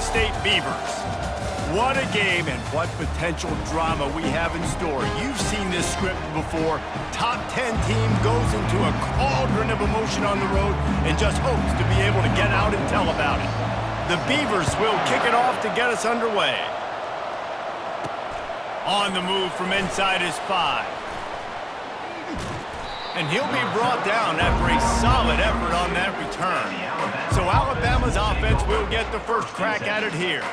State Beavers. What a game and what potential drama we have in store. You've seen this script before. Top 10 team goes into a cauldron of emotion on the road and just hopes to be able to get out and tell about it. The Beavers will kick it off to get us underway. On the move from inside his 5. And he'll be brought down after a solid effort on that return. So Alabama's offense will get the first crack at it here.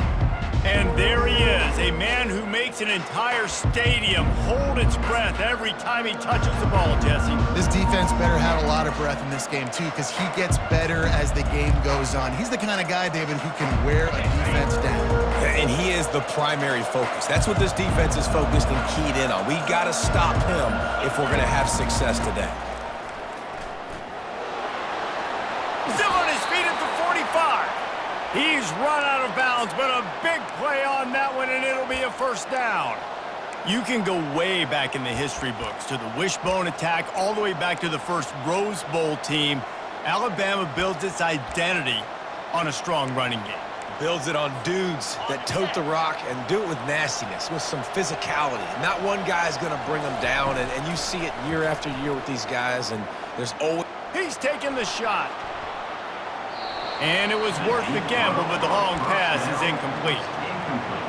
And there he is, a man who makes an entire stadium hold its breath every time he touches the ball, Jesse. This defense better have a lot of breath in this game, too, because he gets better as the game goes on. He's the kind of guy, David, who can wear a defense down. And he is the primary focus. That's what this defense is focused and keyed in on. We got to stop him if we're going to have success today. Still on his feet at the 45. He's run out of bounds, but a big play on that one, and it'll be a first down. You can go way back in the history books to the wishbone attack, all the way back to the first Rose Bowl team. Alabama builds its identity on a strong running game. Builds it on dudes that tote the rock and do it with nastiness, with some physicality. Not one guy's going to bring them down, and you see it year after year with these guys, and there's always... He's taking the shot. And it was worth the gamble, but the long pass is incomplete.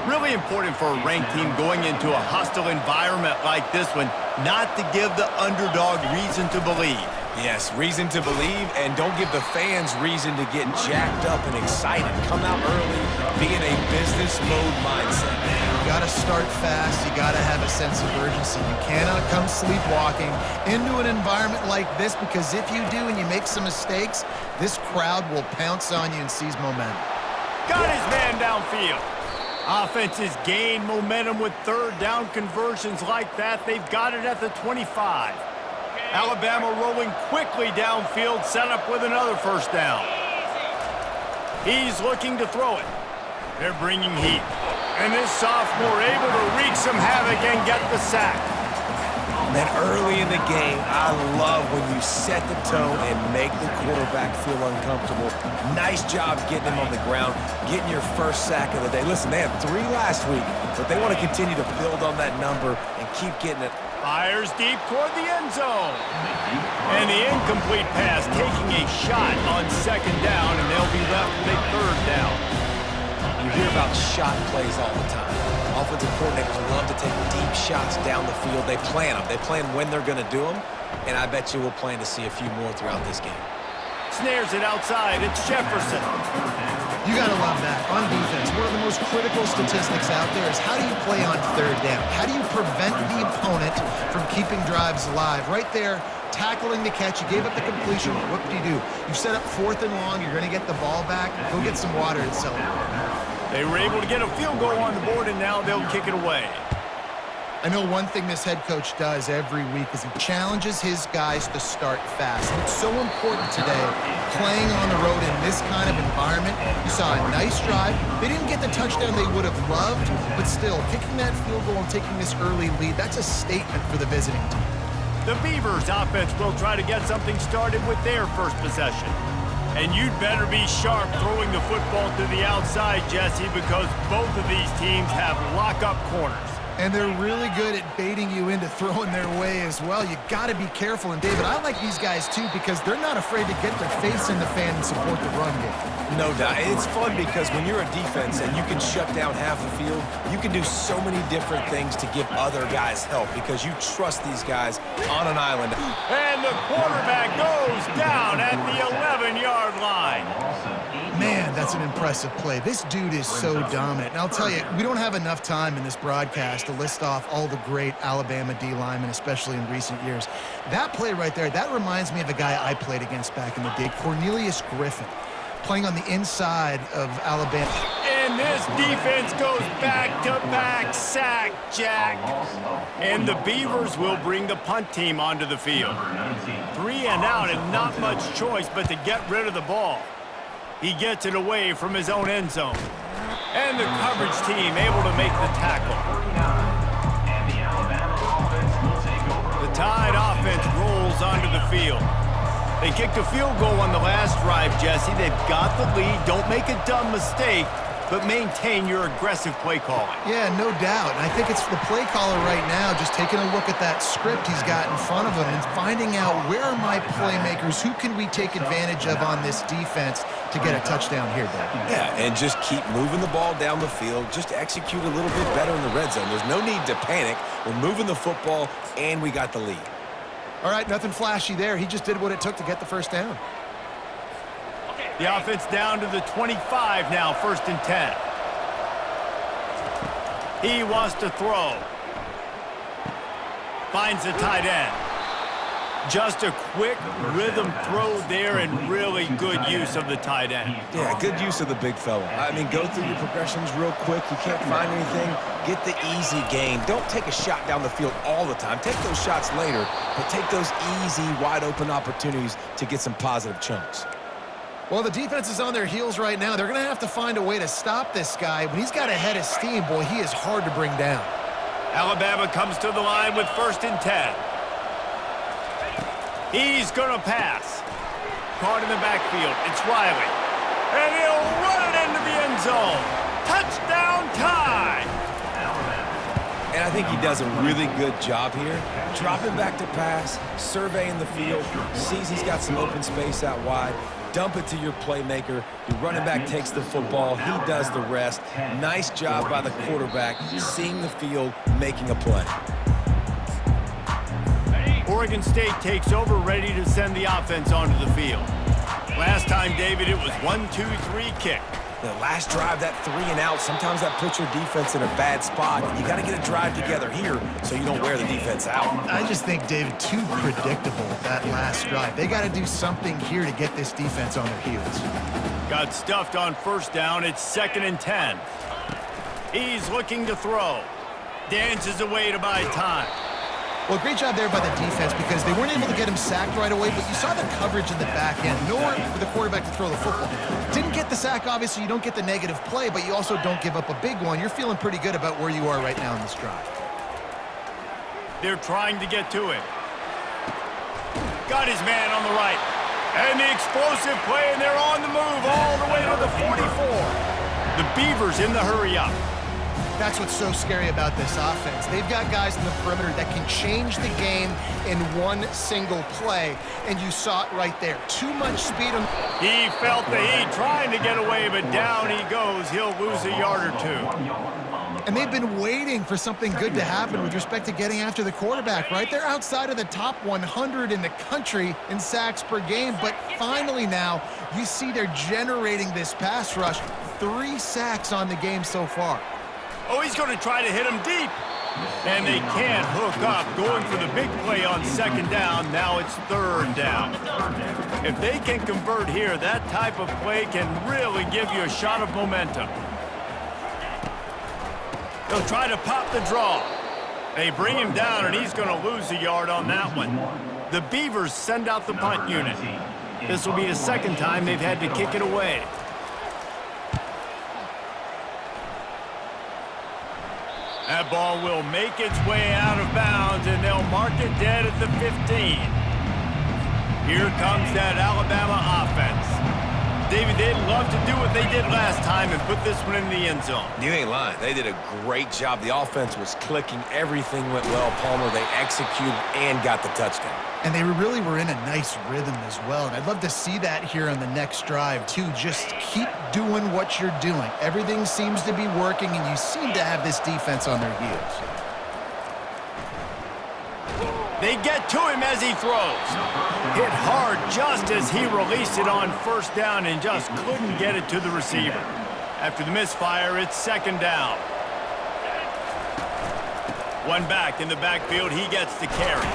Really important for a ranked team going into a hostile environment like this one, not to give the underdog reason to believe. Yes, reason to believe, and don't give the fans reason to get jacked up and excited. Come out early, be in a business mode mindset. You got to start fast. You got to have a sense of urgency. You cannot come sleepwalking into an environment like this, because if you do and you make some mistakes, this crowd will pounce on you and seize momentum. Got his man downfield. Offenses gain momentum with third down conversions like that. They've got it at the 25. Alabama rolling quickly downfield, set up with another first down. He's looking to throw it. They're bringing heat. And this sophomore able to wreak some havoc and get the sack. Man, early in the game, I love when you set the tone and make the quarterback feel uncomfortable. Nice job getting him on the ground, getting your first sack of the day. Listen, they had 3 last week, but they want to continue to build on that number and keep getting it. Fires deep toward the end zone. And the incomplete pass taking a shot on second down, and they'll be left with a third down. You hear about shot plays all the time. Offensive coordinators love to take deep shots down the field. They plan them. They plan when they're going to do them, and I bet you we'll plan to see a few more throughout this game. Snares it outside. It's Jefferson. You got to love that. On defense, one of the most critical statistics out there is how do you play on third down? How do you prevent the opponent from keeping drives alive? Right there, tackling the catch. You gave up the completion. What do? You set up 4th and long. You're going to get the ball back. Go get some water and celebrate. They were able to get a field goal on the board, and now they'll kick it away. I know one thing this head coach does every week is he challenges his guys to start fast. And it's so important today, playing on the road in this kind of environment. You saw a nice drive. They didn't get the touchdown they would have loved, but still, kicking that field goal and taking this early lead, that's a statement for the visiting team. The Beavers offense will try to get something started with their first possession. And you'd better be sharp throwing the football to the outside, Jesse, because both of these teams have lock-up corners. And they're really good at baiting you into throwing their way as well. You got to be careful. And, David, I like these guys, too, because they're not afraid to get their face in the fan and support the run game. No doubt. It's fun because when you're a defense and you can shut down half the field, you can do so many different things to give other guys help because you trust these guys on an island. And the quarterback goes down at the 11-yard line. Man, that's an impressive play. This dude is so dominant. And I'll tell you, we don't have enough time in this broadcast to list off all the great Alabama D linemen, especially in recent years. That play right there, that reminds me of a guy I played against back in the day, Cornelius Griffin, playing on the inside of Alabama. And this defense goes back-to-back sack, Jack. And the Beavers will bring the punt team onto the field. 3 and out and not much choice but to get rid of the ball. He gets it away from his own end zone. And the coverage team able to make the tackle. The Tide offense rolls onto the field. They kicked a field goal on the last drive, Jesse. They've got the lead. Don't make a dumb mistake. but maintain your aggressive play calling. Yeah, no doubt. And I think it's the play caller right now just taking a look at that script he's got in front of him and finding out where are my playmakers, who can we take advantage of on this defense to get a touchdown here, Dave. Yeah, and just keep moving the ball down the field. Just execute a little bit better in the red zone. There's no need to panic. We're moving the football, and we got the lead. All right, nothing flashy there. He just did what it took to get the first down. The offense down to the 25 now, 1st and 10. He wants to throw. Finds the tight end. Just a quick rhythm throw there and really good use of the tight end. Yeah, good use of the big fella. I mean, go through your progressions real quick. You can't find anything, get the easy gain. Don't take a shot down the field all the time. Take those shots later, but take those easy, wide-open opportunities to get some positive chunks. Well, the defense is on their heels right now. They're going to have to find a way to stop this guy. When he's got a head of steam, boy, he is hard to bring down. Alabama comes to the line with 1st and 10. He's going to pass. Caught in the backfield. It's Riley. And he'll run it into the end zone. Touchdown time! And I think he does a really good job here. Dropping back to pass, surveying the field, sees he's got some open space out wide, dump it to your playmaker. Your running back takes the football. He does the rest. Nice job by the quarterback, seeing the field, making a play. Oregon State takes over, ready to send the offense onto the field. Last time, David, it was 1-2-3 kick. The last drive, that 3 and out, sometimes that puts your defense in a bad spot. You got to get a drive together here so you don't wear the defense out. I just think, David, too predictable, that last drive. They got to do something here to get this defense on their heels. Got stuffed on 1st down. It's 2nd and 10. He's looking to throw. Dances away to buy time. Well, great job there by the defense because they weren't able to get him sacked right away, but you saw the coverage in the back end. Nowhere for the quarterback to throw the football. Didn't get the sack, obviously. You don't get the negative play, but you also don't give up a big one. You're feeling pretty good about where you are right now in this drive. They're trying to get to him. Got his man on the right. And the explosive play, and they're on the move all the way to the 44. The Beavers in the hurry-up. That's what's so scary about this offense. They've got guys in the perimeter that can change the game in one single play, and you saw it right there. Too much speed. He felt the heat trying to get away, but down he goes. He'll lose a yard or 2. And they've been waiting for something good to happen with respect to getting after the quarterback, right? They're outside of the top 100 in the country in sacks per game, but finally now you see they're generating this pass rush. 3 sacks on the game so far. Oh, he's going to try to hit him deep. And they can't hook up. Going for the big play on 2nd down. Now it's 3rd down. If they can convert here, that type of play can really give you a shot of momentum. They'll try to pop the draw. They bring him down, and he's going to lose a yard on that one. The Beavers send out the punt unit. This will be the 2nd time they've had to kick it away. That ball will make its way out of bounds, and they'll mark it dead at the 15. Here comes that Alabama offense. David, they'd love to do what they did last time and put this one in the end zone. You ain't lying. They did a great job. The offense was clicking. Everything went well, Palmer. They executed and got the touchdown. And they really were in a nice rhythm as well. And I'd love to see that here on the next drive, too. Just keep doing what you're doing. Everything seems to be working, and you seem to have this defense on their heels. They get to him as he throws. Hit hard just as he released it on 1st down and just couldn't get it to the receiver. After the misfire, it's 2nd down. One back in the backfield, he gets the carry.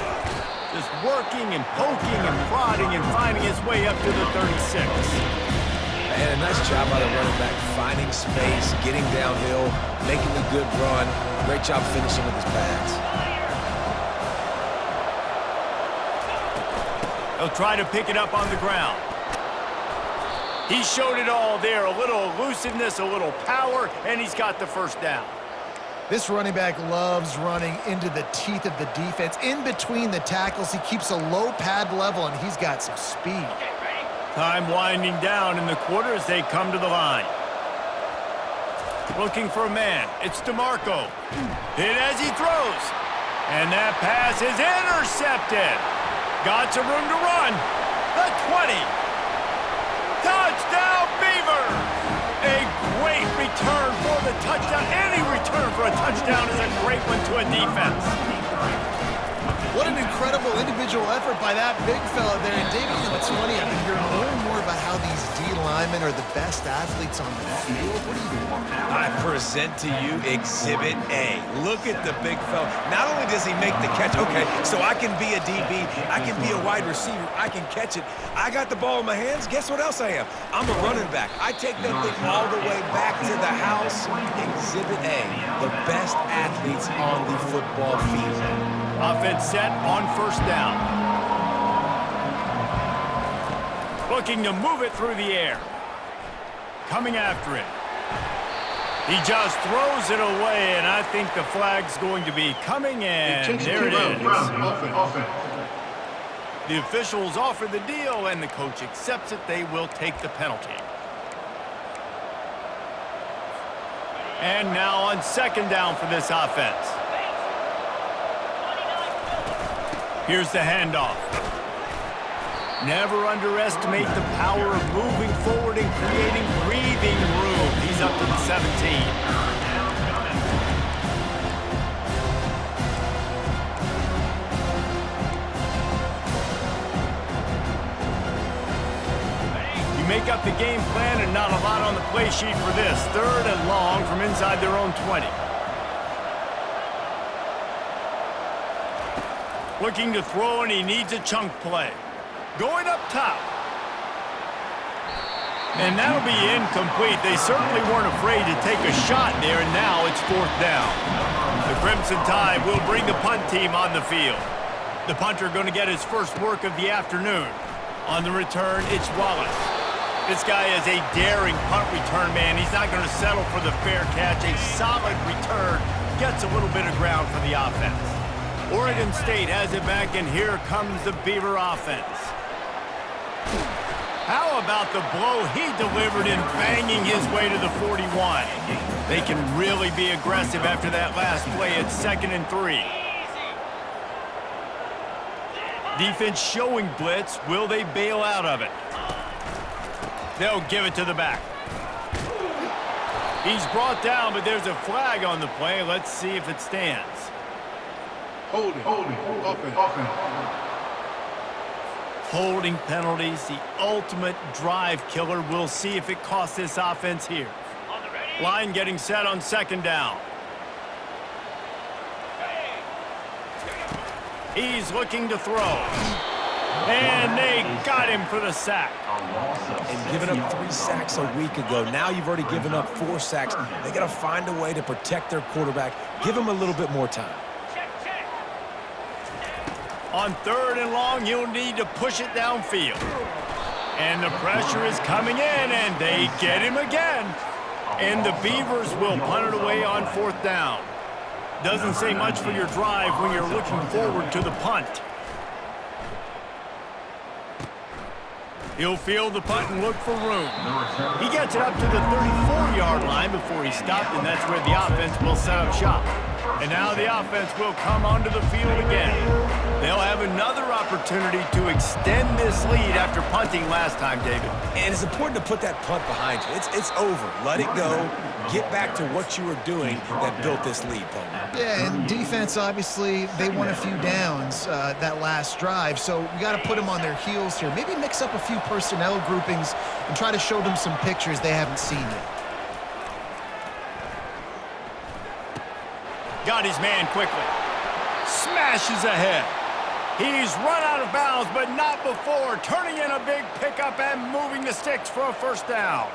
Just working and poking and prodding and finding his way up to the 36. And a nice job by the running back, finding space, getting downhill, making a good run. Great job finishing with his pads. They'll try to pick it up on the ground. He showed it all there, a little elusiveness, a little power, and he's got the 1st down. This running back loves running into the teeth of the defense. In between the tackles, he keeps a low pad level, and he's got some speed. Time winding down in the quarter as they come to the line. Looking for a man. It's DeMarco. Hit as he throws. And that pass is intercepted. Got some room to run. The 20. Touchdown, Beavers! A great return for the touchdown. Any return for a touchdown is a great one to a defense. What an incredible individual effort by that big fella there. And David, you know, it's funny, I've been hearing more and more about how these D linemen are the best athletes on the field. What do you think? I present to you Exhibit A. Look at the big fella. Not only does he make the catch, okay, so I can be a DB, I can be a wide receiver, I can catch it. I got the ball in my hands. Guess what else I am? I'm a running back. I take that thing all the way back to the house. Exhibit A, the best athletes on the football field. Offense set on first down. Looking to move it through the air. Coming after it. He just throws it away, and I think the flag's going to be coming in. There it is. The officials offer the deal, and the coach accepts it. They will take the penalty. And now on second down for this offense. Here's the handoff. Never underestimate the power of moving forward and creating breathing room. He's up to the 17. You make up the game plan and not a lot on the play sheet for this. Third and long from inside their own 20. Looking to throw, and he needs a chunk play. Going up top. And that'll be incomplete. They certainly weren't afraid to take a shot there, and now it's fourth down. The Crimson Tide will bring the punt team on the field. The punter going to get his first work of the afternoon. On the return, it's Wallace. This guy is a daring punt return man. He's not going to settle for the fair catch. A solid return gets a little bit of ground for the offense. Oregon State has it back, and here comes the Beaver offense. How about the blow he delivered in banging his way to the 41? They can really be aggressive after that last play. It's 2nd and 3. Defense showing blitz. Will they bail out of it? They'll give it to the back. He's brought down, but there's a flag on the play. Let's see if it stands. Holding, offense. Holding penalties, the ultimate drive killer. We'll see if it costs this offense here. Line getting set on second down. He's looking to throw. And they got him for the sack. And giving up 3 sacks a week ago. Now you've already given up 4 sacks. They got to find a way to protect their quarterback. Give him a little bit more time. On third and long, you'll need to push it downfield. And the pressure is coming in, and they get him again. And the Beavers will punt it away on fourth down. Doesn't say much for your drive when you're looking forward to the punt. He'll field the punt and look for room. He gets it up to the 34-yard line before he stopped, and that's where the offense will set up shop. And now the offense will come onto the field again. They'll have another opportunity to extend this lead after punting last time, David. And it's important to put that punt behind you. It's over. Let it go. Get back to what you were doing that built this lead, Paul. Yeah, and defense, obviously, they won a few downs that last drive, so we got to put them on their heels here. Maybe mix up a few personnel groupings and try to show them some pictures they haven't seen yet. Got his man quickly. Smashes ahead. He's run out of bounds, but not before. Turning in a big pickup and moving the sticks for a first down.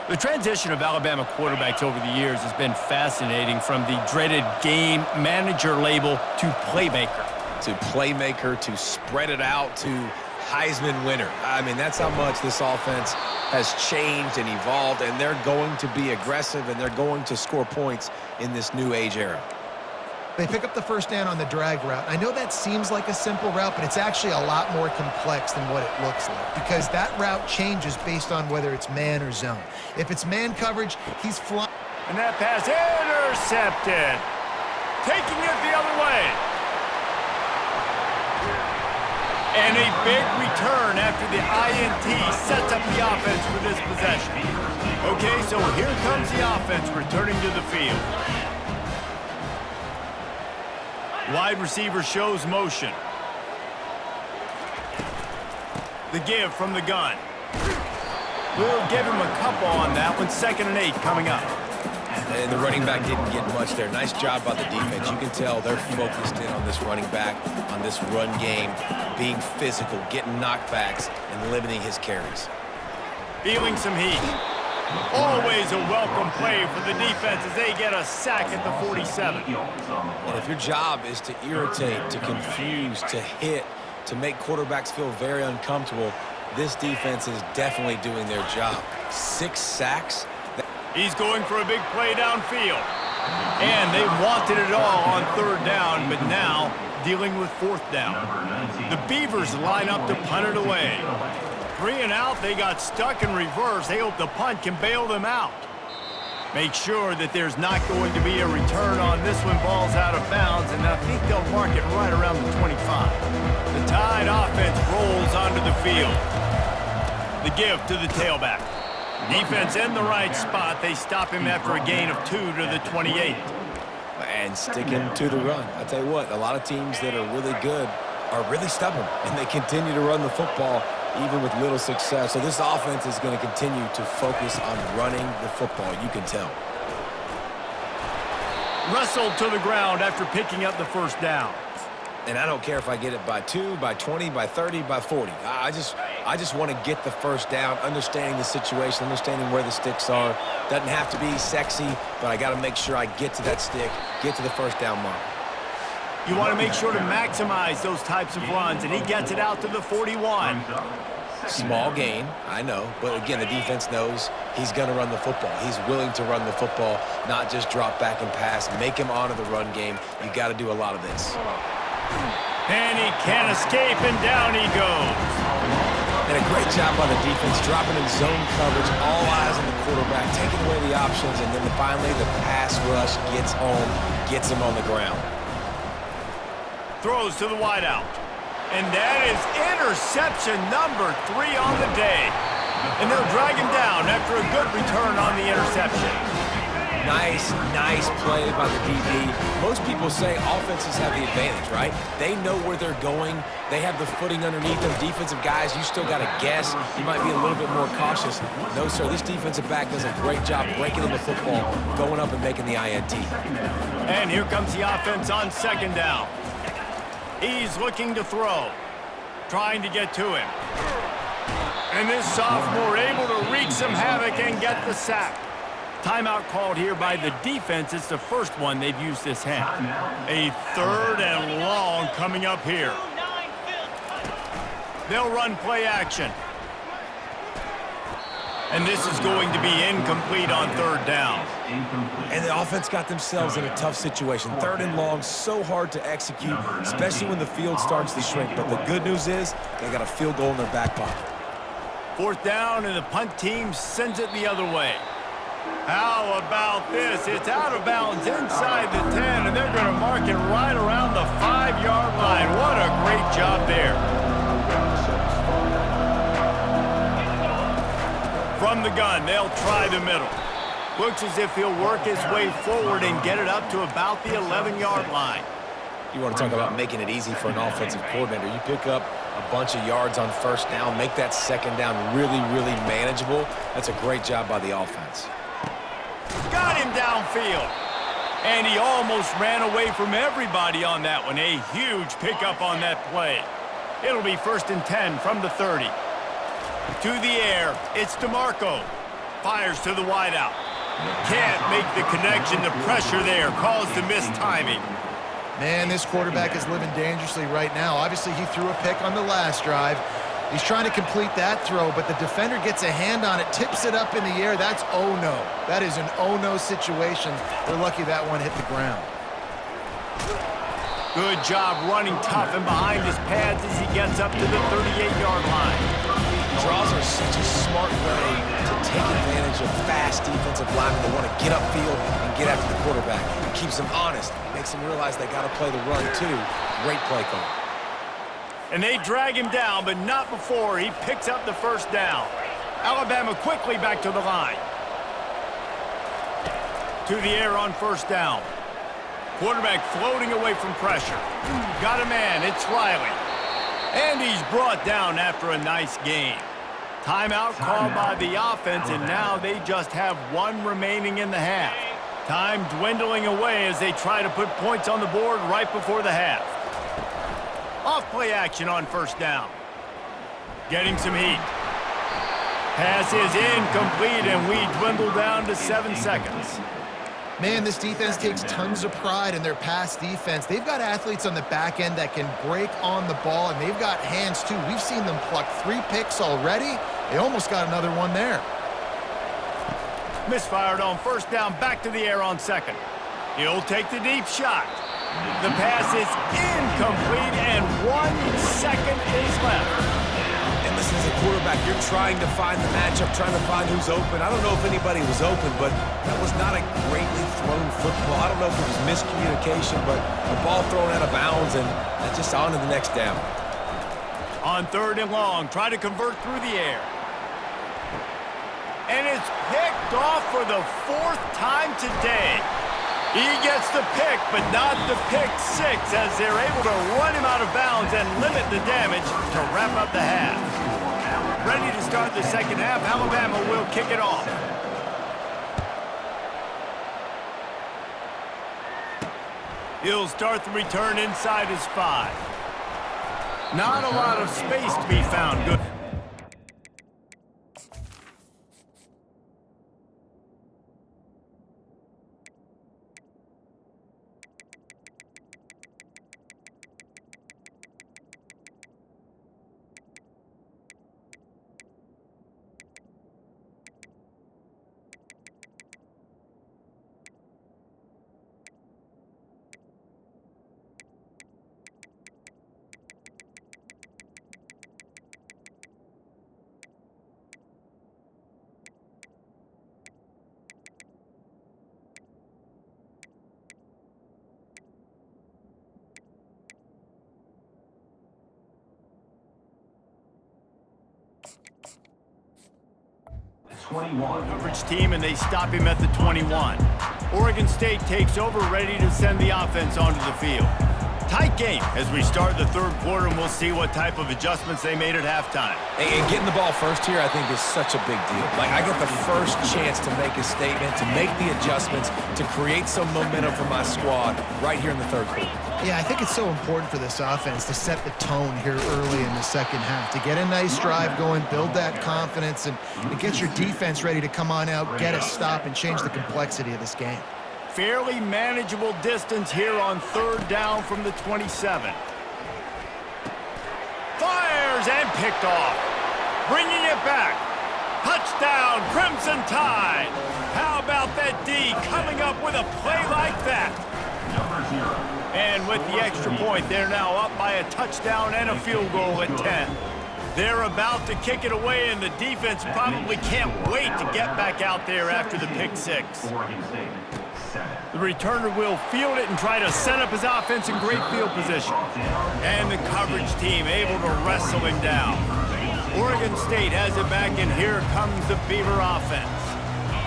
The transition of Alabama quarterbacks over the years has been fascinating, from the dreaded game manager label to playmaker. To playmaker, to spread it out, to Heisman winner. I mean, that's how much this offense has changed and evolved, and they're going to be aggressive, and they're going to score points in this new age era. They pick up the first down on the drag route. I know that seems like a simple route, but it's actually a lot more complex than what it looks like, because that route changes based on whether it's man or zone. If it's man coverage, he's flying. And that pass intercepted. Taking it the other way. And a big return after the INT sets up the offense for this possession. Okay, so here comes the offense returning to the field. Wide receiver shows motion. The give from the gun. We'll give him a couple on that one. 2nd and 8 coming up. And the running back didn't get much there. Nice job by the defense. You can tell they're focused in on this running back, on this run game, being physical, getting knockbacks, and limiting his carries. Feeling some heat. Always a welcome play for the defense as they get a sack at the 47. And if your job is to irritate, to confuse, to hit, to make quarterbacks feel very uncomfortable, this defense is definitely doing their job. 6 sacks. He's going for a big play downfield. And they wanted it all on 3rd down, but now dealing with 4th down. The Beavers line up to punt it away. 3 and out, they got stuck in reverse. They hope the punt can bail them out. Make sure that there's not going to be a return on this when ball's out of bounds, and I think they'll mark it right around the 25. The Tide offense rolls onto the field. The give to the tailback. Defense in the right spot. They stop him after a gain of 2 to the 28. And sticking to the run. I tell you what, a lot of teams that are really good are really stubborn, and they continue to run the football even with little success. So this offense is going to continue to focus on running the football, you can tell. Wrestled to the ground after picking up the 1st down. And I don't care if I get it by 2, by 20, by 30, by 40. I just want to get the 1st down, understanding the situation, understanding where the sticks are. Doesn't have to be sexy, but I got to make sure I get to that stick, get to the 1st down mark. You want to make sure to maximize those types of runs, and he gets it out to the 41. Small gain, I know, but again, the defense knows he's going to run the football. He's willing to run the football, not just drop back and pass, make him honor the run game. You got to do a lot of this. And he can't escape, and down he goes. And a great job by the defense, dropping in zone coverage, all eyes on the quarterback, taking away the options, and then finally the pass rush gets home, gets him on the ground. Throws to the wideout. And that is interception number 3 on the day. And they'll drag him down after a good return on the interception. Nice play by the DB. Most people say offenses have the advantage, right? They know where they're going. They have the footing underneath them. Defensive guys, you still got to guess. You might be a little bit more cautious. No, sir, this defensive back does a great job breaking into football, going up and making the INT. And here comes the offense on 2nd down. He's looking to throw, trying to get to him. And this sophomore able to wreak some havoc and get the sack. Timeout called here by the defense. It's the 1st one they've used this half. A 3rd and long coming up here. They'll run play action. And this is going to be incomplete on 3rd down. And the offense got themselves in a tough situation. 3rd and long, so hard to execute, especially when the field starts to shrink. But the good news is they got a field goal in their back pocket. 4th down, and the punt team sends it the other way. How about this? It's out of bounds inside the 10, and they're going to mark it right around the 5-yard line. What a great job there. From the gun, they'll try the middle. Looks as if he'll work his way forward and get it up to about the 11-yard line. You want to talk about making it easy for an offensive coordinator. You pick up a bunch of yards on 1st down, make that 2nd down really, really manageable. That's a great job by the offense. Got him downfield. And he almost ran away from everybody on that one. A huge pickup on that play. It'll be 1st and 10 from the 30. To the air, it's DeMarco. Fires to the wideout. Can't make the connection. The pressure there caused the mistiming. Man, this quarterback is living dangerously right now. Obviously, he threw a pick on the last drive. He's trying to complete that throw, but the defender gets a hand on it, tips it up in the air. That's oh-no. That is an oh-no situation. They're lucky that one hit the ground. Good job running tough and behind his pads as he gets up to the 38-yard line. Draws are such a smart way to take advantage of fast defensive linemen that want to get upfield and get after the quarterback. It keeps them honest, makes them realize they got to play the run too. Great play call. And they drag him down, but not before he picks up the first down. Alabama quickly back to the line. To the air on first down. Quarterback floating away from pressure. Got a man, it's Riley. And he's brought down after a nice gain. Timeout called by the offense, and now they just have one remaining in the half. Time dwindling away as they try to put points on the board right before the half. Off play action on first down. Getting some heat. Pass is incomplete, and we dwindle down to 7 seconds. Man, this defense takes tons of pride in their pass defense. They've got athletes on the back end that can break on the ball, and they've got hands, too. We've seen them pluck 3 picks already. They almost got another one there. Misfired on first down, back to the air on second. He'll take the deep shot. The pass is incomplete, and 1 second is left. And listen, as a quarterback, you're trying to find the matchup, trying to find who's open. I don't know if anybody was open, but that was not a greatly thrown football. I don't know if it was miscommunication, but the ball thrown out of bounds, and just on to the next down. On third and long, try to convert through the air. And it's picked off for the 4th time today. He gets the pick, but not the pick 6, as they're able to run him out of bounds and limit the damage to wrap up the half. Ready to start the second half, Alabama will kick it off. He'll start the return inside his 5. Not a lot of space to be found. Good. Coverage team, and they stop him at the 21. Oregon State takes over, ready to send the offense onto the field. Tight game as we start the third quarter, and we'll see what type of adjustments they made at halftime. And getting the ball first here, I think, is such a big deal. Like, I get the first chance to make a statement, to make the adjustments, to create some momentum for my squad right here in the third quarter. Yeah, I think it's so important for this offense to set the tone here early in the second half, to get a nice drive going, build that confidence, and get your defense ready to come on out, get a stop, and change the complexity of this game. Fairly manageable distance here on third down from the 27. Fires and picked off. Bringing it back. Touchdown, Crimson Tide. How about that D coming up with a play like that? And with the extra point, they're now up by a touchdown and a field goal at 10. They're about to kick it away, and the defense probably can't wait to get back out there after the pick 6. The returner will field it and try to set up his offense in great field position. And the coverage team able to wrestle him down. Oregon State has it back, and here comes the Beaver offense.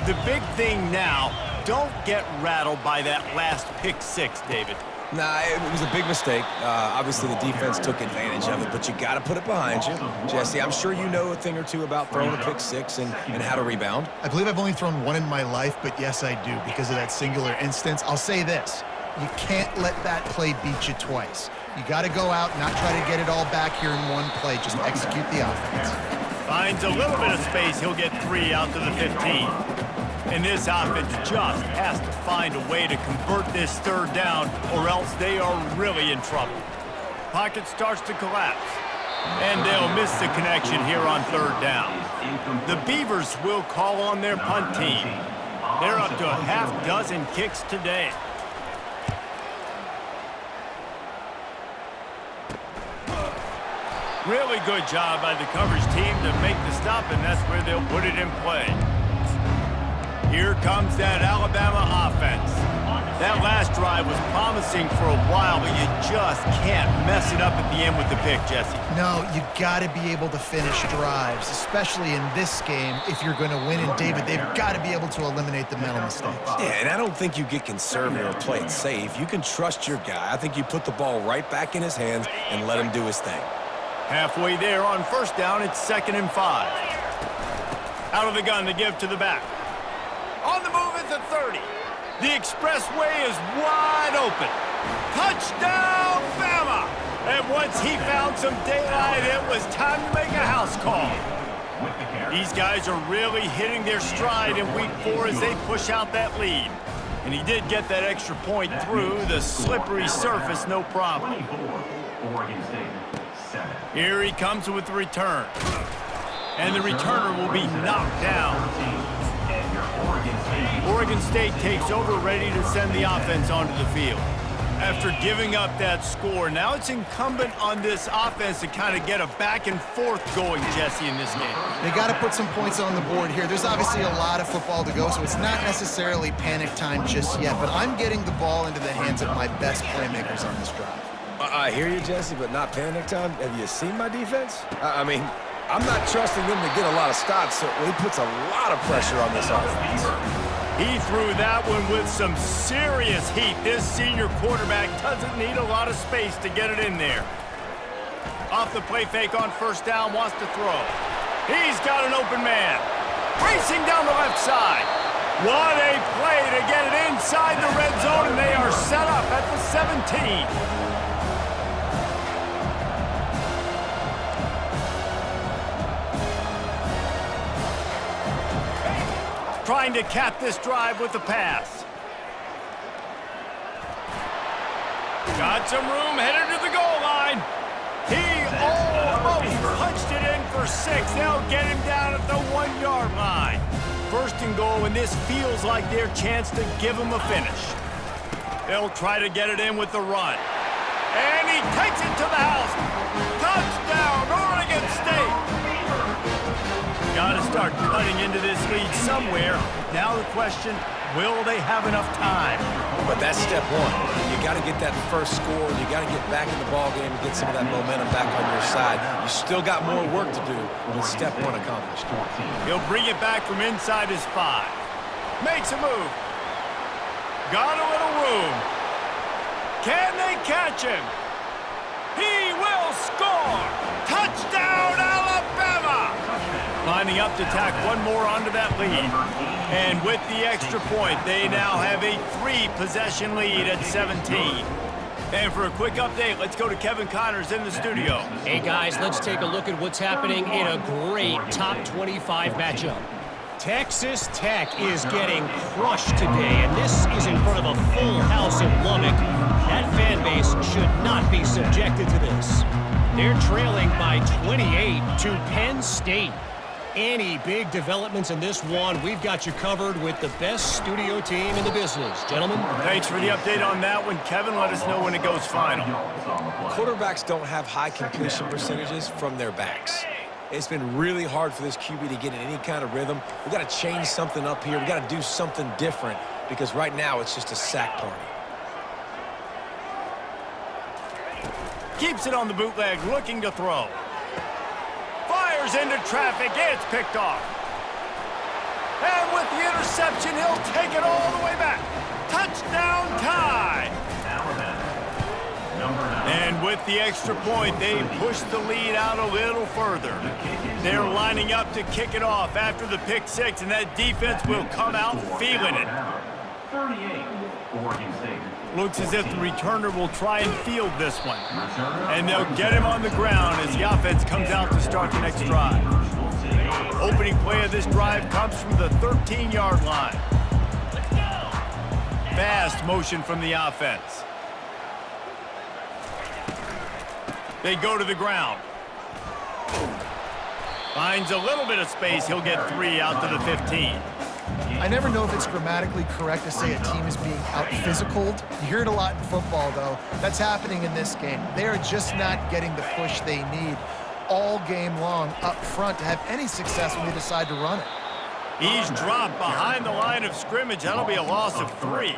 The big thing now, don't get rattled by that last pick 6, David. Nah, it was a big mistake. Obviously, the defense took advantage of it, but you got to put it behind you. Jesse, I'm sure you know a thing or two about throwing a pick 6 and how to rebound. I believe I've only thrown one in my life, but yes, I do, because of that singular instance. I'll say this. You can't let that play beat you twice. You got to go out, not try to get it all back here in one play. Just execute the offense. Finds a little bit of space. He'll get 3 out to the 15. And this offense just has to find a way to convert this third down, or else they are really in trouble. Pocket starts to collapse, and they'll miss the connection here on third down. The Beavers will call on their punt team. They're up to a half-dozen kicks today. Really good job by the coverage team to make the stop, and that's where they'll put it in play. Here comes that Alabama offense. That last drive was promising for a while, but you just can't mess it up at the end with the pick, Jesse. No, you got to be able to finish drives, especially in this game. If you're going to win, and David, they've got to be able to eliminate the mental mistakes. Yeah, and I don't think you get conservative or play it safe. You can trust your guy. I think you put the ball right back in his hands and let him do his thing. Halfway there on first down, it's 2nd and 5. Out of the gun to give to the back. On the move at the 30. The expressway is wide open. Touchdown, BAMA! And once he found some daylight, it was time to make a house call. These guys are really hitting their stride in week 4 as they push out that lead. And he did get that extra point through the slippery surface, no problem. Here he comes with the return. And the returner will be knocked down. Oregon State takes over, ready to send the offense onto the field. After giving up that score, now it's incumbent on this offense to kind of get a back and forth going, Jesse, in this game. They got to put some points on the board here. There's obviously a lot of football to go, so it's not necessarily panic time just yet, but I'm getting the ball into the hands of my best playmakers on this drive. I hear you, Jesse, but not panic time. Have you seen my defense? I mean, I'm not trusting them to get a lot of stops, so he puts a lot of pressure on this offense. He threw that one with some serious heat. This senior quarterback doesn't need a lot of space to get it in there. Off the play fake on first down, wants to throw. He's got an open man. Racing down the left side. What a play to get it inside the red zone, and they are set up at the 17. Trying to cap this drive with the pass. Got some room, headed to the goal line. He almost punched it in for 6. They'll get him down at the 1-yard line. 1st and goal, and this feels like their chance to give him a finish. They'll try to get it in with the run. And he takes it to the house. Touchdown, Oregon State. Got to start cutting into this lead somewhere. Now the question, will they have enough time? But that's step 1. You got to get that first score. You got to get back in the ball game and get some of that momentum back on your side. You still got more work to do, but step 1 accomplished. He'll bring it back from inside his 5. Makes a move. Got a little room. Can they catch him? He will score! Touchdown, Alabama! Lining up to tack one more onto that lead. And with the extra point, they now have a 3-possession lead at 17. And for a quick update, let's go to Kevin Connors in the studio. Hey, guys, let's take a look at what's happening in a great top 25 matchup. Texas Tech is getting crushed today, and this is in front of a full house in Lubbock. That fan base should not be subjected to this. They're trailing by 28 to Penn State. Any big developments in this one, we've got you covered with the best studio team in the business. Gentlemen. Thanks for the update on that one. Kevin, let us know when it goes final. Quarterbacks don't have high completion percentages from their backs. It's been really hard for this QB to get in any kind of rhythm. We've got to change something up here. We've got to do something different because right now it's just a sack party. Keeps it on the bootleg, looking to throw. Fires into traffic, it's picked off. And with the interception, he'll take it all the way back. Touchdown tie. And with the extra point, they push the lead out a little further. They're lining up to kick it off after the pick 6, and that defense will come out feeling it. 38, Oregon State. Looks as if the returner will try and field this one. And they'll get him on the ground as the offense comes out to start the next drive. Opening play of this drive comes from the 13-yard line. Fast motion from the offense. They go to the ground. Finds a little bit of space. He'll get 3 out to the 15. I never know if it's grammatically correct to say a team is being out-physicaled. You hear it a lot in football, though. That's happening in this game. They are just not getting the push they need. all game long up front to have any success when they decide to run it. He's dropped behind the line of scrimmage. That'll be a loss of 3.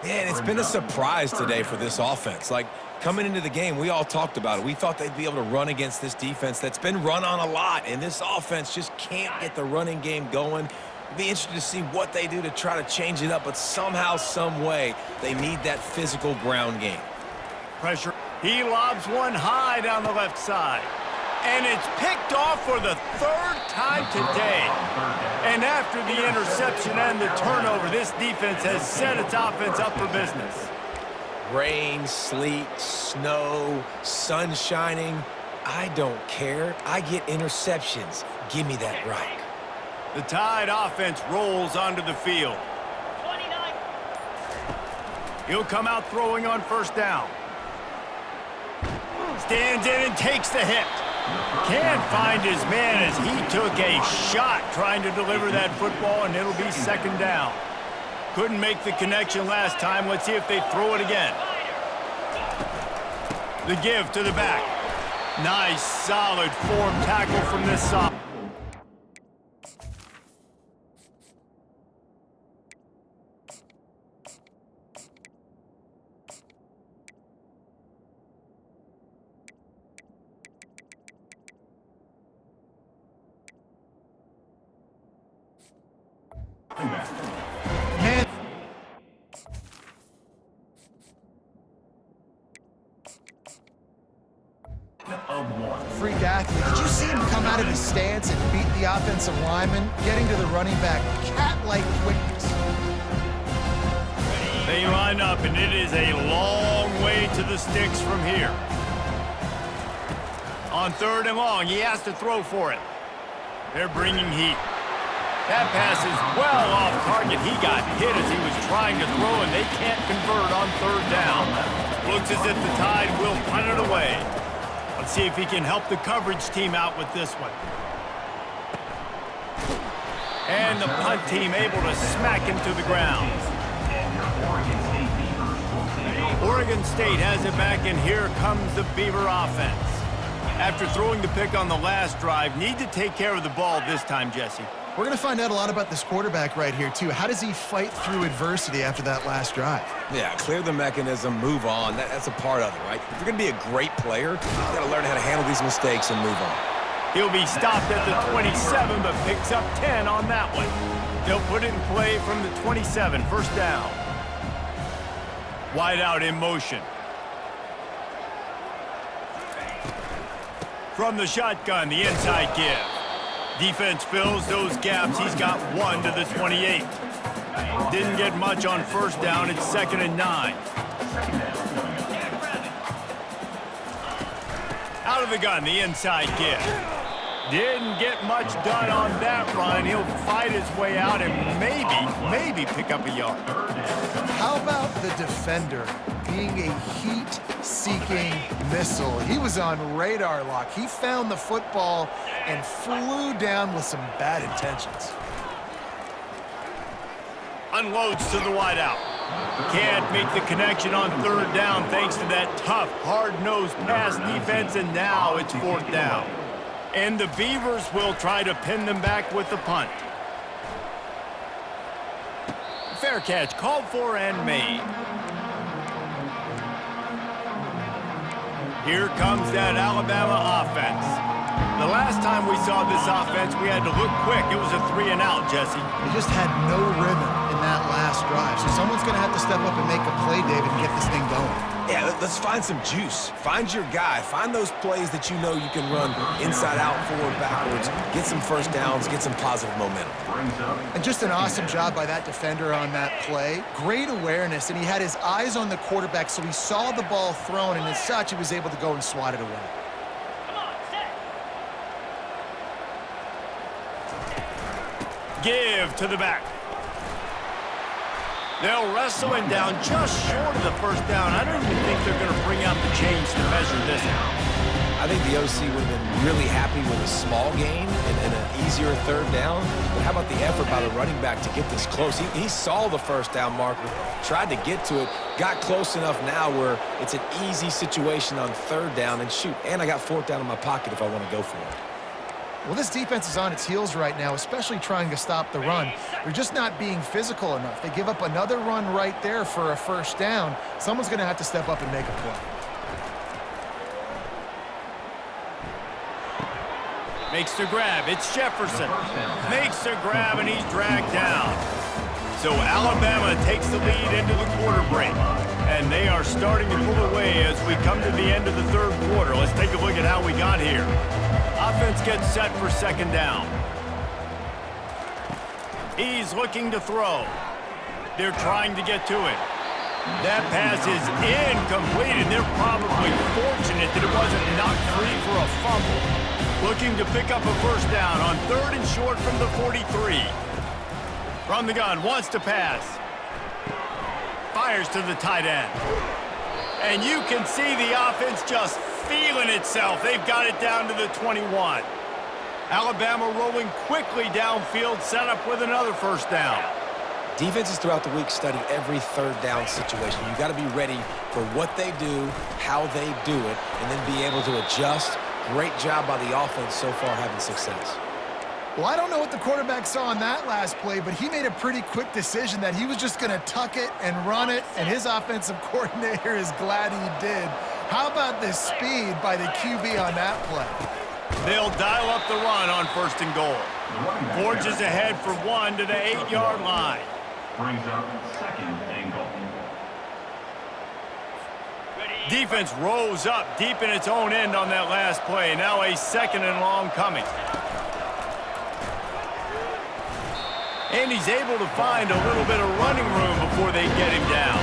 Man, it's been a surprise today for this offense. Like, coming into the game, we all talked about it. We thought they'd be able to run against this defense that's been run on a lot, and this offense just can't get the running game going. It'll be interesting to see what they do to try to change it up, but somehow, some way, they need that physical ground game. Pressure. He lobs one high down the left side. And it's picked off for the 3rd time today. And after the interception and the turnover, this defense has set its offense up for business. Rain, sleet, snow, sun shining. I don't care. I get interceptions. Give me that rock. The Tide offense rolls onto the field. 29. He'll come out throwing on 1st down. Stands in and takes the hit. Can't find his man as he took a shot trying to deliver that football, and it'll be 2nd down. Couldn't make the connection last time. Let's see if they throw it again. The give to the back. Nice, solid form tackle from this side. Man, freak athlete. Did you see him come out of his stance and beat the offensive lineman, getting to the running back, cat-like quickness? They line up, and it is a long way to the sticks from here. On 3rd and long, he has to throw for it. They're bringing heat. That pass is well off target. He got hit as he was trying to throw, and they can't convert on 3rd down. Looks as if the Tide will punt it away. Let's see if he can help the coverage team out with this one. And the punt team able to smack him to the ground. Oregon State has it back, and here comes the Beaver offense. After throwing the pick on the last drive, need to take care of the ball this time, Jesse. We're going to find out a lot about this quarterback right here, too. How does he fight through adversity after that last drive? Yeah, clear the mechanism, move on. That's a part of it, right? If you're going to be a great player, you've got to learn how to handle these mistakes and move on. He'll be stopped at the 27, but picks up 10 on that one. They'll put it in play from the 27, 1st down. Wide out in motion. From the shotgun, the inside give. Defense fills those gaps. He's got 1 to the 28. Didn't get much on 1st down. It's 2nd and 9. Out of the gun, the inside give. Didn't get much done on that run. He'll fight his way out and maybe pick up a yard. How about the defender being a heat-seeking missile? He was on radar lock. He found the football and flew down with some bad intentions. Unloads to the wideout. Can't make the connection on 3rd down thanks to that tough, hard-nosed pass defense, and now it's 4th down. And the Beavers will try to pin them back with the punt. Fair catch called for and made. Here comes that Alabama offense. The last time we saw this offense, we had to look quick. It was a 3 and out, Jesse. They just had no rhythm in that last drive. So someone's going to have to step up and make a play, David, and get this thing going. Yeah, let's find some juice. Find your guy. Find those plays that you know you can run inside out, forward, backwards. Get some 1st downs. Get some positive momentum. And just an awesome job by that defender on that play. Great awareness, and he had his eyes on the quarterback, so he saw the ball thrown, and as such, he was able to go and swat it away. Give to the back. They'll wrestle him down just short of the 1st down. I don't even think they're going to bring out the chains to measure this out. I think the OC would have been really happy with a small gain and an easier third down. But how about the effort by the running back to get this close? He saw the first down marker, tried to get to it, got close enough now where it's an easy situation on third down, and shoot, and I got fourth down in my pocket if I want to go for it. Well, this defense is on its heels right now, especially trying to stop the run. They're just not being physical enough. They give up another run right there for a first down. Someone's going to have to step up and make a play. Makes the grab. It's Jefferson. Makes the grab, and he's dragged down. So Alabama takes the lead into the quarter break. And they are starting to pull away as we come to the end of the third quarter. Let's take a look at how we got here. Offense gets set for second down. He's looking to throw. They're trying to get to it. That pass is incomplete, and they're probably fortunate that it wasn't knocked free for a fumble. Looking to pick up a first down on third and short from the 43. From the gun, wants to pass. Fires to the tight end. And you can see the offense just feeling itself. They've got it down to the 21. Alabama rolling quickly downfield, set up with another first down. Defenses throughout the week study every third down situation. You got to be ready for what they do, how they do it, and then be able to adjust. Great job by the offense so far having success. Well, I don't know what the quarterback saw on that last play, but he made a pretty quick decision that he was just going to tuck it and run it, and his offensive coordinator is glad he did. How about the speed by the QB on that play? They'll dial up the run on first and goal. Forges ahead for one to the 8-yard line. Brings up second and goal. Defense rose up deep in its own end on that last play. Now a second and long coming. And he's able to find a little bit of running room before they get him down.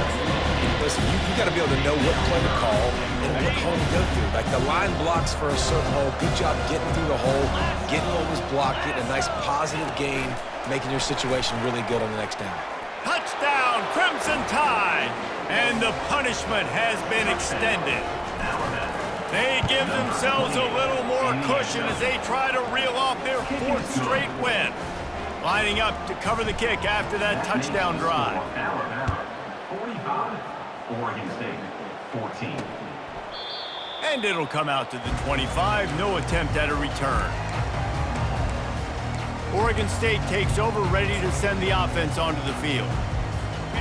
Listen, you got to be able to know what play to call and what hole to go through. Like the line blocks for a certain hole. Good job getting through the hole, getting what was blocked, getting a nice positive gain, making your situation really good on the next down. Touchdown, Crimson Tide! And the punishment has been extended. They give themselves a little more cushion as they try to reel off their fourth straight win. Lining up to cover the kick after that touchdown drive. Alabama, 45. Oregon State, 14. And it'll come out to the 25. No attempt at a return. Oregon State takes over, ready to send the offense onto the field.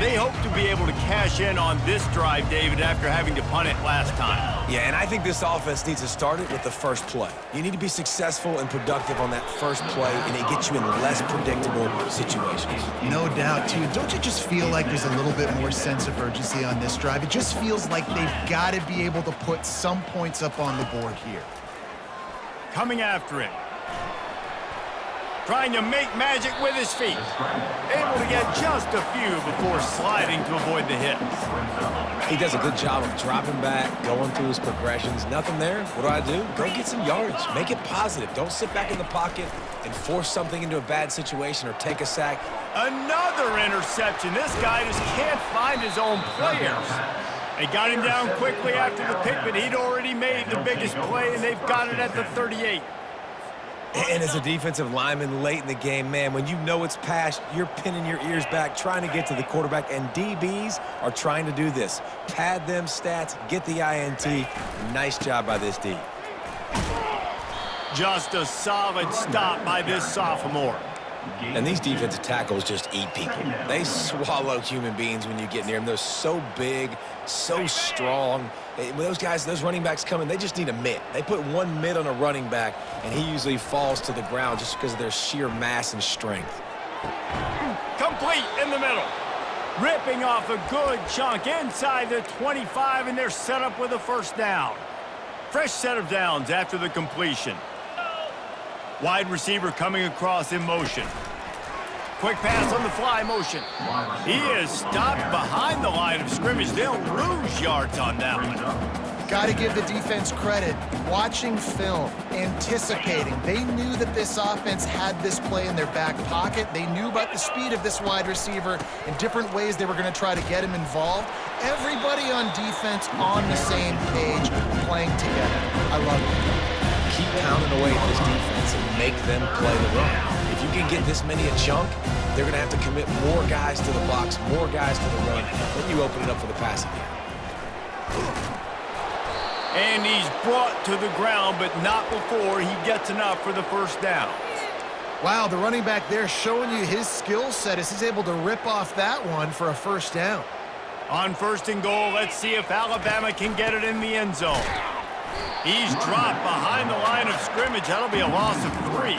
They hope to be able to cash in on this drive, David, after having to punt it last time. Yeah, and I think this offense needs to start it with the first play. You need to be successful and productive on that first play, and it gets you in less predictable situations. No doubt, too. Don't you just feel like there's a little bit more sense of urgency on this drive? It just feels like they've got to be able to put some points up on the board here. Coming after him. Trying to make magic with his feet. Able to get just a few before sliding to avoid the hits. He does a good job of dropping back, going through his progressions. Nothing there. What do? Go get some yardage. Make it positive. Don't sit back in the pocket and force something into a bad situation or take a sack. Another interception. This guy just can't find his own players. They got him down quickly after the pick, but he'd already made the biggest play, and they've got it at the 38. And as a defensive lineman late in the game, man, when you know it's past, you're pinning your ears back, trying to get to the quarterback, and DBs are trying to do this. Pad them stats, get the INT. Nice job by this D. Just a solid stop by this sophomore. And these defensive tackles just eat people. They swallow human beings when you get near them. They're so big, so strong. When those guys, those running backs come in, they just need a mitt. They put one mitt on a running back, and he usually falls to the ground just because of their sheer mass and strength. Complete in the middle. Ripping off a good chunk inside the 25, and they're set up with a first down. Fresh set of downs after the completion. Wide receiver coming across in motion. Quick pass on the fly motion. He is stopped behind the line of scrimmage. They'll lose yards on that one. Got to give the defense credit. Watching film, anticipating. They knew that this offense had this play in their back pocket. They knew about the speed of this wide receiver and different ways they were going to try to get him involved. Everybody on defense on the same page, playing together. I love it. Keep pounding away at this defense and make them play the run. If you can get this many a chunk, they're going to have to commit more guys to the box, more guys to the run. Then you open it up for the passing game. And he's brought to the ground, but not before he gets enough for the first down. Wow, the running back there showing you his skill set as he's able to rip off that one for a first down. On 1st and goal, let's see if Alabama can get it in the end zone. He's dropped behind the line of scrimmage. That'll be a loss of 3.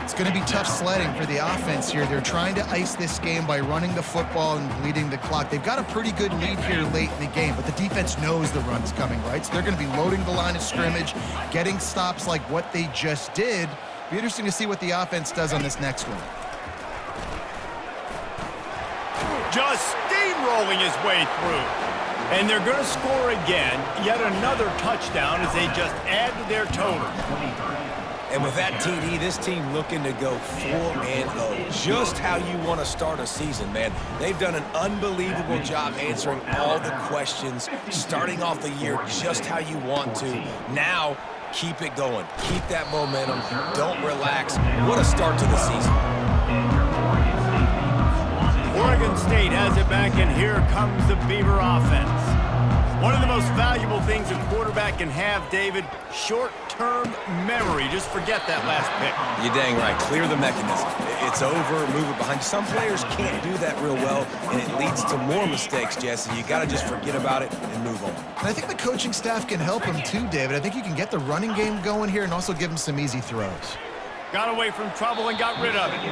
It's going to be tough sledding for the offense here. They're trying to ice this game by running the football and bleeding the clock. They've got a pretty good lead here late in the game, but the defense knows the run's coming, right? So they're going to be loading the line of scrimmage, getting stops like what they just did. Be interesting to see what the offense does on this next one. Just steamrolling his way through. And they're going to score again, yet another touchdown as they just add to their total. And with that TD, this team looking to go 4-0. Just how you want to start a season, man. They've done an unbelievable job answering all the questions, starting off the year just how you want to. Now, keep it going. Keep that momentum. Don't relax. What a start to the season. Oregon State has it back, and here comes the Beaver offense. One of the most valuable things a quarterback can have, David, short-term memory. Just forget that last pick. You're dang right. Clear the mechanism. It's over, move it behind. Some players can't do that real well, and it leads to more mistakes, Jesse. You got to just forget about it and move on. And I think the coaching staff can help him too, David. I think you can get the running game going here and also give him some easy throws. Got away from trouble and got rid of it.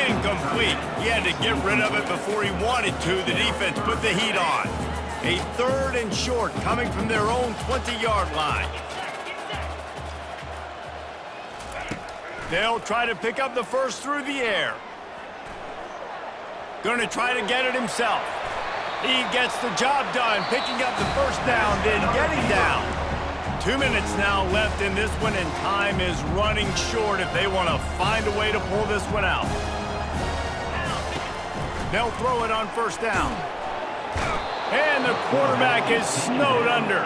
Incomplete. He had to get rid of it before he wanted to. The defense put the heat on. A 3rd and short coming from their own 20-yard line. They'll try to pick up the first through the air. Going to try to get it himself. He gets the job done, picking up the first down, then getting down. 2 minutes now left in this one, and time is running short if they want to find a way to pull this one out. They'll throw it on first down. And the quarterback is snowed under.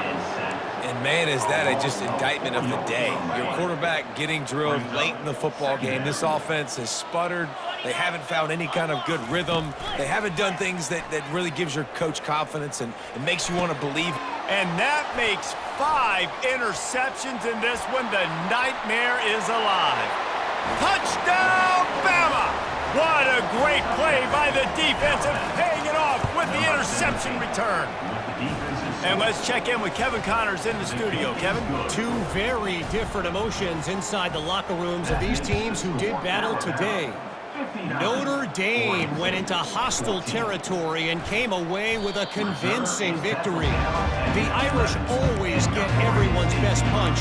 And man, is that just indictment of the day. Your quarterback getting drilled late in the football game. This offense has sputtered. They haven't found any kind of good rhythm. They haven't done things that really gives your coach confidence and makes you want to believe. And that makes 5 interceptions in this one. The nightmare is alive. Touchdown, Bama! What a great play by the defense and paying it off with the interception return. And let's check in with Kevin Connors in the studio. Kevin? 2 very different emotions inside the locker rooms of these teams who did battle today. Notre Dame went into hostile territory and came away with a convincing victory. The Irish always get everyone's best punch,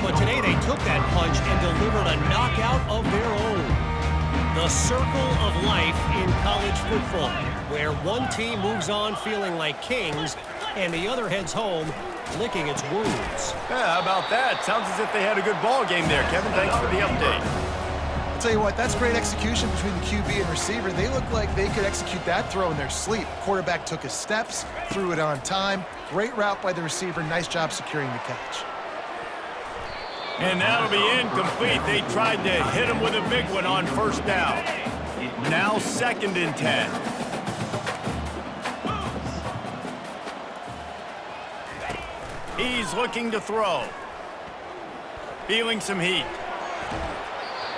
but today they took that punch and delivered a knockout of their own. The circle of life in college football, where one team moves on feeling like kings and the other heads home licking its wounds. Yeah, how about that? Sounds as if they had a good ball game there. Kevin, thanks for the update. I'll tell you what, that's great execution between the QB and receiver. They look like they could execute that throw in their sleep. Quarterback took his steps, threw it on time. Great route by the receiver. Nice job securing the catch. And that'll be incomplete. They tried to hit him with a big one on first down. Now 2nd and 10. He's looking to throw. Feeling some heat.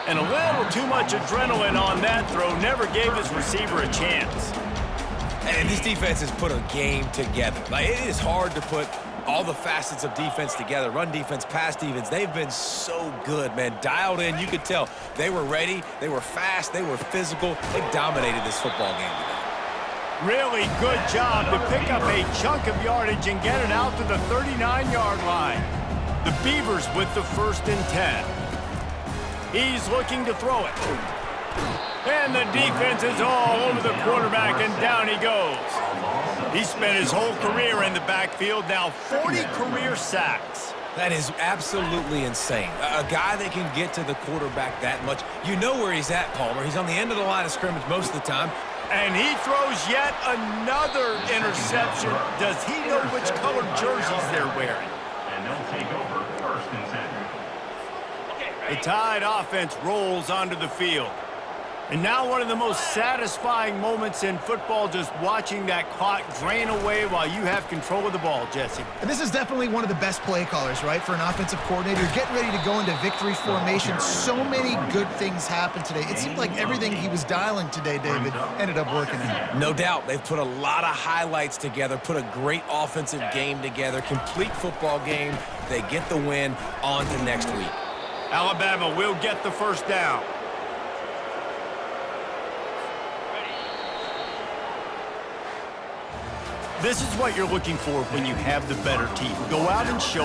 And a little too much adrenaline on that throw. Never gave his receiver a chance. And this defense has put a game together. Like, it is hard to put all the facets of defense together. Run defense, pass defense. They've been so good, man. Dialed in. You could tell they were ready. They were fast. They were physical. They dominated this football game today. Really good job to pick up a chunk of yardage and get it out to the 39-yard line. The Beavers with the 1st and 10. He's looking to throw it. And the defense is all over the quarterback, and down he goes. He spent his whole career in the backfield, now 40 career sacks. That is absolutely insane. A guy that can get to the quarterback that much. You know where he's at, Palmer. He's on the end of the line of scrimmage most of the time. And he throws yet another interception. Does he know which colored jerseys they're wearing? And they'll take over first and 10. The Tide offense rolls onto the field. And now one of the most satisfying moments in football, just watching that clock drain away while you have control of the ball, Jesse. And this is definitely one of the best play callers, right, for an offensive coordinator. You're getting ready to go into victory formation. So many good things happened today. It seemed like everything he was dialing today, David, ended up working out. No doubt. They've put a lot of highlights together, put a great offensive game together, complete football game. They get the win. On to next week. Alabama will get the first down. This is what you're looking for when you have the better team. Go out and show